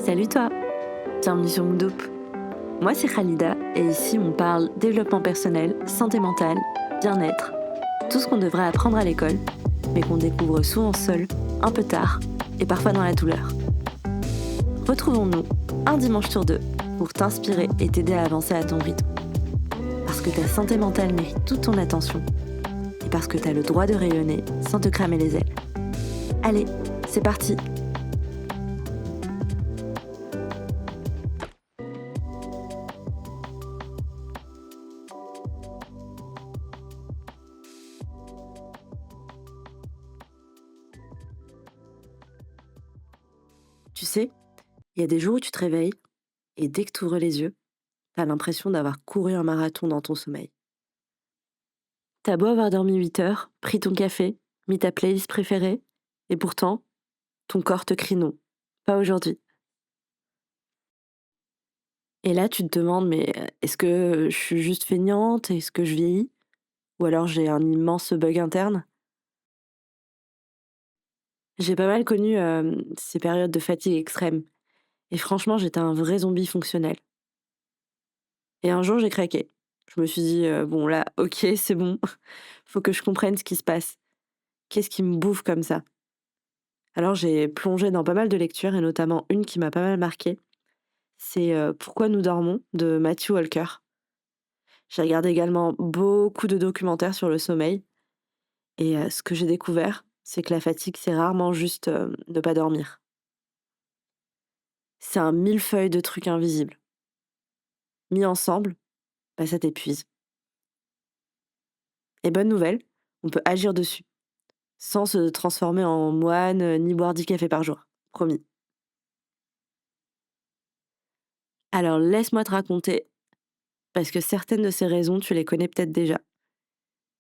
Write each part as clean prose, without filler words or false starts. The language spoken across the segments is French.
Salut toi, bienvenue sur Moodop. Moi c'est Khalida et ici on parle développement personnel, santé mentale, bien-être, tout ce qu'on devrait apprendre à l'école, mais qu'on découvre souvent seul, un peu tard et parfois dans la douleur. Retrouvons-nous un dimanche sur deux pour t'inspirer et t'aider à avancer à ton rythme. Parce que ta santé mentale mérite toute ton attention et parce que t'as le droit de rayonner sans te cramer les ailes. Allez, c'est parti! Tu sais, il y a des jours où tu te réveilles et dès que tu ouvres les yeux, t'as l'impression d'avoir couru un marathon dans ton sommeil. T'as beau avoir dormi 8 heures, pris ton café, mis ta playlist préférée, et pourtant, ton corps te crie non. Pas aujourd'hui. Et là, tu te demandes, mais est-ce que je suis juste feignante? Est-ce que je vieillis? Ou alors j'ai un immense bug interne? J'ai pas mal connu ces périodes de fatigue extrême. Et franchement, j'étais un vrai zombie fonctionnel. Et un jour, j'ai craqué. Je me suis dit, bon là, ok, c'est bon. Faut que je comprenne ce qui se passe. Qu'est-ce qui me bouffe comme ça? Alors j'ai plongé dans pas mal de lectures et notamment une qui m'a pas mal marquée. C'est Pourquoi nous dormons de Matthew Walker. J'ai regardé également beaucoup de documentaires sur le sommeil et ce que j'ai découvert, c'est que la fatigue, c'est rarement juste ne pas dormir. C'est un millefeuille de trucs invisibles. Mis ensemble, bah, ça t'épuise. Et bonne nouvelle, on peut agir dessus, sans se transformer en moine ni boire 10 cafés par jour. Promis. Alors laisse-moi te raconter, parce que certaines de ces raisons, tu les connais peut-être déjà.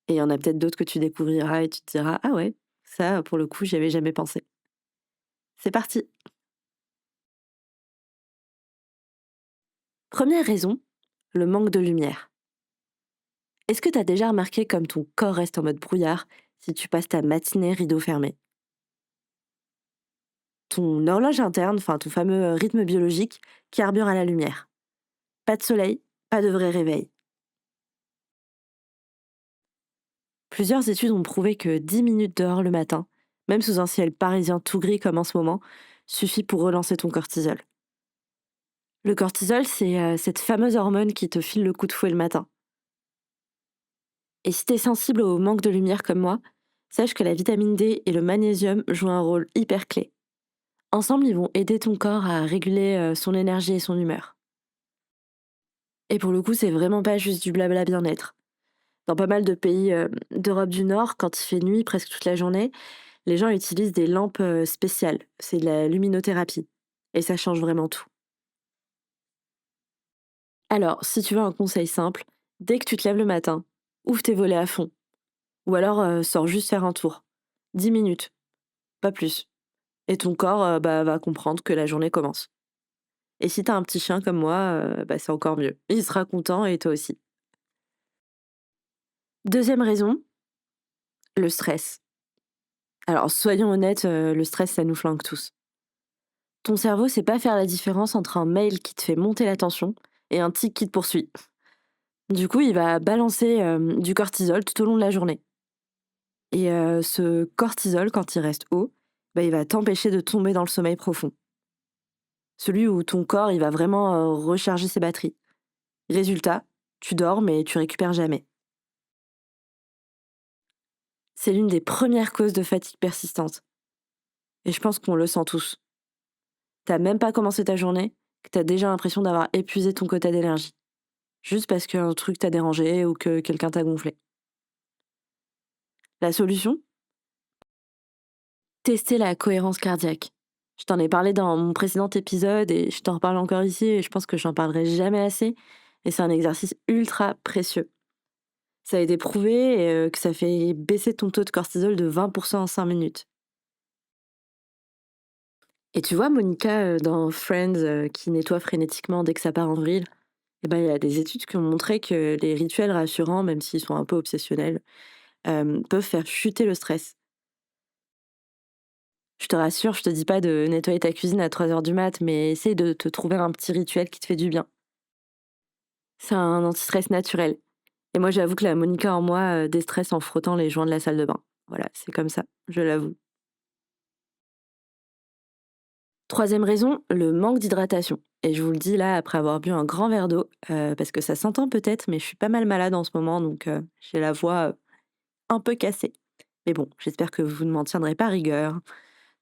Et il y en a peut-être d'autres que tu découvriras et tu te diras: «Ah ouais, ça, pour le coup, j'y avais jamais pensé». C'est parti! Première raison, le manque de lumière. Est-ce que tu as déjà remarqué comme ton corps reste en mode brouillard si tu passes ta matinée rideau fermé? Ton horloge interne, enfin ton fameux rythme biologique, carbure à la lumière. Pas de soleil, pas de vrai réveil. Plusieurs études ont prouvé que 10 minutes dehors le matin, même sous un ciel parisien tout gris comme en ce moment, suffit pour relancer ton cortisol. Le cortisol, c'est cette fameuse hormone qui te file le coup de fouet le matin. Et si t'es sensible au manque de lumière comme moi, sache que la vitamine D et le magnésium jouent un rôle hyper clé. Ensemble, ils vont aider ton corps à réguler son énergie et son humeur. Et pour le coup, c'est vraiment pas juste du blabla bien-être. Dans pas mal de pays d'Europe du Nord, quand il fait nuit presque toute la journée, les gens utilisent des lampes spéciales. C'est de la luminothérapie. Et ça change vraiment tout. Alors, si tu veux un conseil simple, dès que tu te lèves le matin, ouvre tes volets à fond. Ou alors, sors juste faire un tour. 10 minutes, pas plus. Et ton corps bah, va comprendre que la journée commence. Et si t'as un petit chien comme moi, bah, c'est encore mieux. Il sera content et toi aussi. Deuxième raison, le stress. Alors, soyons honnêtes, le stress, ça nous flingue tous. Ton cerveau sait pas faire la différence entre un mail qui te fait monter la tension et un tic qui te poursuit. Du coup, il va balancer du cortisol tout au long de la journée. Et ce cortisol, quand il reste haut, bah, il va t'empêcher de tomber dans le sommeil profond. Celui où ton corps, il va vraiment recharger ses batteries. Résultat, tu dors mais tu récupères jamais. C'est l'une des premières causes de fatigue persistante. Et je pense qu'on le sent tous. T'as même pas commencé ta journée, que t'as déjà l'impression d'avoir épuisé ton quota d'énergie. Juste parce qu'un truc t'a dérangé ou que quelqu'un t'a gonflé. La solution? Tester la cohérence cardiaque. Je t'en ai parlé dans mon précédent épisode et je t'en reparle encore ici et je pense que j'en parlerai jamais assez. Et c'est un exercice ultra précieux. Ça a été prouvé que ça fait baisser ton taux de cortisol de 20% en 5 minutes. Et tu vois, Monica, dans Friends, qui nettoie frénétiquement dès que ça part en vrille, eh ben, il y a des études qui ont montré que les rituels rassurants, même s'ils sont un peu obsessionnels, peuvent faire chuter le stress. Je te rassure, je te dis pas de nettoyer ta cuisine à 3 heures du mat, mais essaye de te trouver un petit rituel qui te fait du bien. C'est un anti-stress naturel. Et moi, j'avoue que la Monica en moi déstresse en frottant les joints de la salle de bain. Voilà, c'est comme ça, je l'avoue. Troisième raison, le manque d'hydratation. Et je vous le dis là, après avoir bu un grand verre d'eau, parce que ça s'entend peut-être, mais je suis pas mal malade en ce moment, donc j'ai la voix un peu cassée. Mais bon, j'espère que vous ne m'en tiendrez pas rigueur.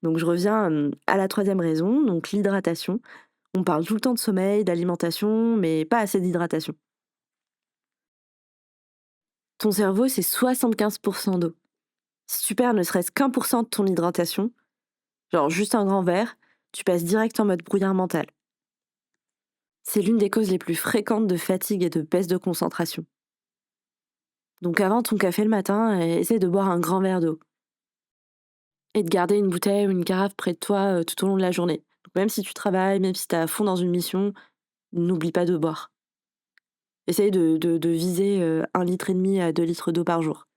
Donc je reviens à la troisième raison, donc l'hydratation. On parle tout le temps de sommeil, d'alimentation, mais pas assez d'hydratation. Ton cerveau, c'est 75% d'eau. Si tu perds ne serait-ce qu'1% de ton hydratation, genre juste un grand verre, tu passes direct en mode brouillard mental. C'est l'une des causes les plus fréquentes de fatigue et de baisse de concentration. Donc avant ton café le matin, essaie de boire un grand verre d'eau et de garder une bouteille ou une carafe près de toi tout au long de la journée. Donc même si tu travailles, même si tu es à fond dans une mission, n'oublie pas de boire. Essaye de viser 1,5 litre à 2 litres d'eau par jour.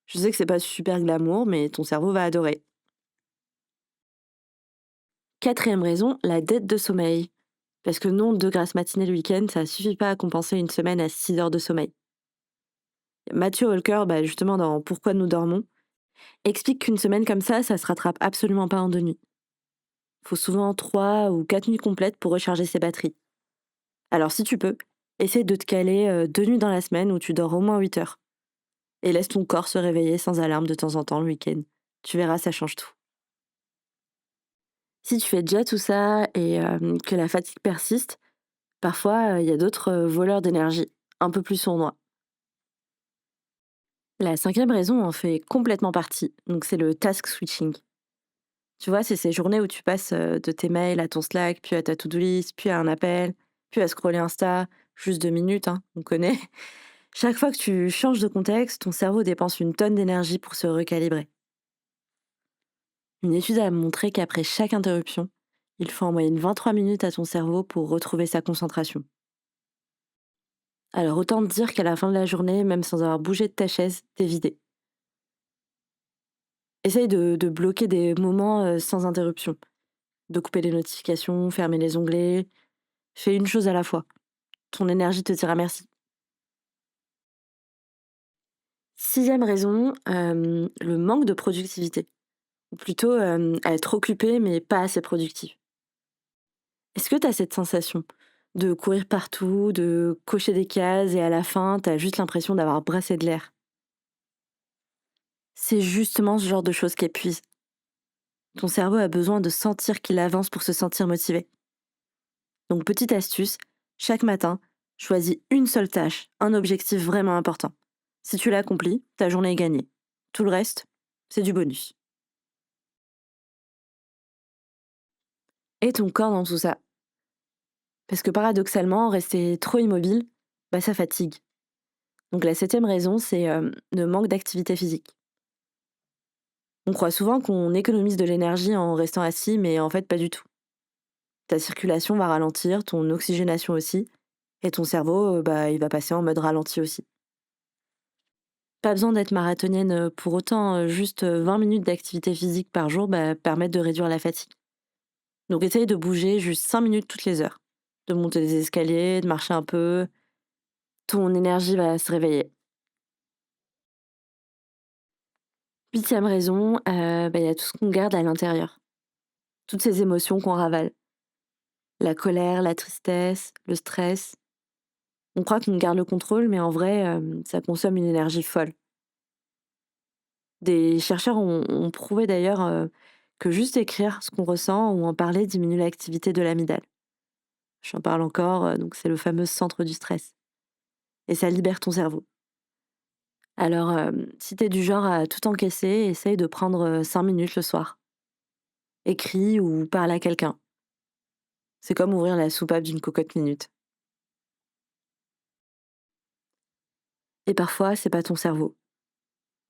Je sais que c'est pas super glamour, mais ton cerveau va adorer. Quatrième raison, la dette de sommeil. Parce que non, 2 grasses matinées le week-end, ça suffit pas à compenser une semaine à 6 heures de sommeil. Mathieu Holker, justement dans Pourquoi nous dormons, explique qu'une semaine comme ça se rattrape absolument pas en 2 nuits. Faut souvent 3 ou 4 nuits complètes pour recharger ses batteries. Alors si tu peux, essaie de te caler 2 nuits dans la semaine où tu dors au moins 8 heures. Et laisse ton corps se réveiller sans alarme de temps en temps le week-end. Tu verras, ça change tout. Si tu fais déjà tout ça et que la fatigue persiste, parfois il y a d'autres voleurs d'énergie, un peu plus sournois. La cinquième raison en fait complètement partie, donc c'est le task switching. Tu vois, c'est ces journées où tu passes de tes mails à ton Slack, puis à ta to-do list, puis à un appel, puis à scroller Insta, juste 2 minutes, hein, on connaît. Chaque fois que tu changes de contexte, ton cerveau dépense une tonne d'énergie pour se recalibrer. Une étude a montré qu'après chaque interruption, il faut en moyenne 23 minutes à ton cerveau pour retrouver sa concentration. Alors autant te dire qu'à la fin de la journée, même sans avoir bougé de ta chaise, t'es vidé. Essaye de bloquer des moments sans interruption, de couper les notifications, fermer les onglets. Fais une chose à la fois. Ton énergie te dira merci. Sixième raison, le manque de productivité. Ou plutôt à être occupé mais pas assez productif. Est-ce que tu as cette sensation de courir partout, de cocher des cases et à la fin, tu as juste l'impression d'avoir brassé de l'air? C'est justement ce genre de choses qui épuise. Ton cerveau a besoin de sentir qu'il avance pour se sentir motivé. Donc petite astuce, chaque matin, choisis une seule tâche, un objectif vraiment important. Si tu l'accomplis, ta journée est gagnée. Tout le reste, c'est du bonus. Et ton corps dans tout ça. Parce que paradoxalement, rester trop immobile, ça fatigue. Donc la septième raison, c'est le manque d'activité physique. On croit souvent qu'on économise de l'énergie en restant assis, mais en fait pas du tout. Ta circulation va ralentir, ton oxygénation aussi, et ton cerveau, il va passer en mode ralenti aussi. Pas besoin d'être marathonienne pour autant, juste 20 minutes d'activité physique par jour permettent de réduire la fatigue. Donc essaye de bouger juste 5 minutes toutes les heures, de monter des escaliers, de marcher un peu. Ton énergie va se réveiller. Huitième raison, il y a tout ce qu'on garde à l'intérieur. Toutes ces émotions qu'on ravale. La colère, la tristesse, le stress. On croit qu'on garde le contrôle, mais en vrai, ça consomme une énergie folle. Des chercheurs ont prouvé d'ailleurs que juste écrire ce qu'on ressent ou en parler diminue l'activité de l'amygdale. J'en parle encore, donc c'est le fameux centre du stress. Et ça libère ton cerveau. Alors, si t'es du genre à tout encaisser, essaye de prendre 5 minutes le soir. Écris ou parle à quelqu'un. C'est comme ouvrir la soupape d'une cocotte minute. Et parfois, c'est pas ton cerveau.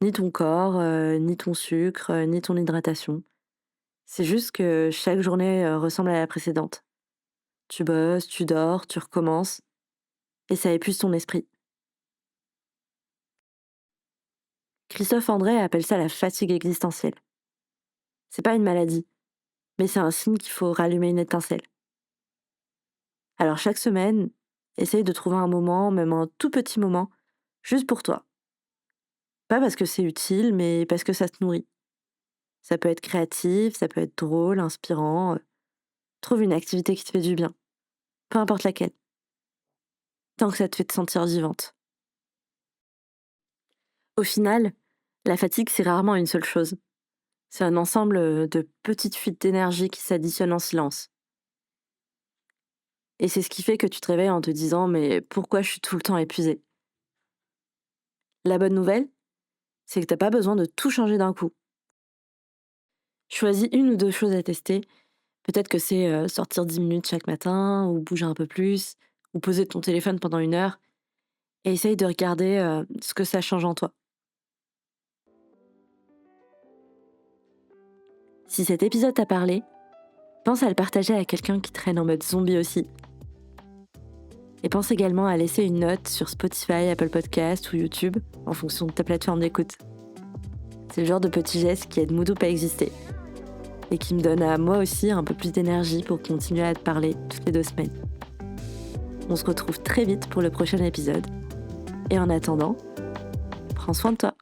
Ni ton corps, ni ton sucre, ni ton hydratation. C'est juste que chaque journée ressemble à la précédente. Tu bosses, tu dors, tu recommences, et ça épuise ton esprit. Christophe André appelle ça la fatigue existentielle. C'est pas une maladie, mais c'est un signe qu'il faut rallumer une étincelle. Alors chaque semaine, essaye de trouver un moment, même un tout petit moment, juste pour toi. Pas parce que c'est utile, mais parce que ça te nourrit. Ça peut être créatif, ça peut être drôle, inspirant. Trouve une activité qui te fait du bien, peu importe laquelle, tant que ça te fait te sentir vivante. Au final, la fatigue, c'est rarement une seule chose. C'est un ensemble de petites fuites d'énergie qui s'additionnent en silence. Et c'est ce qui fait que tu te réveilles en te disant mais pourquoi je suis tout le temps épuisée? La bonne nouvelle, c'est que t'as pas besoin de tout changer d'un coup. Choisis une ou deux choses à tester. Peut-être que c'est sortir 10 minutes chaque matin, ou bouger un peu plus, ou poser ton téléphone pendant 1 heure, et essaye de regarder ce que ça change en toi. Si cet épisode t'a parlé, pense à le partager à quelqu'un qui traîne en mode zombie aussi. Et pense également à laisser une note sur Spotify, Apple Podcast ou YouTube, en fonction de ta plateforme d'écoute. C'est le genre de petit geste qui aide Moodoo à exister. Et qui me donne à moi aussi un peu plus d'énergie pour continuer à te parler toutes les 2 semaines. On se retrouve très vite pour le prochain épisode. Et en attendant, prends soin de toi.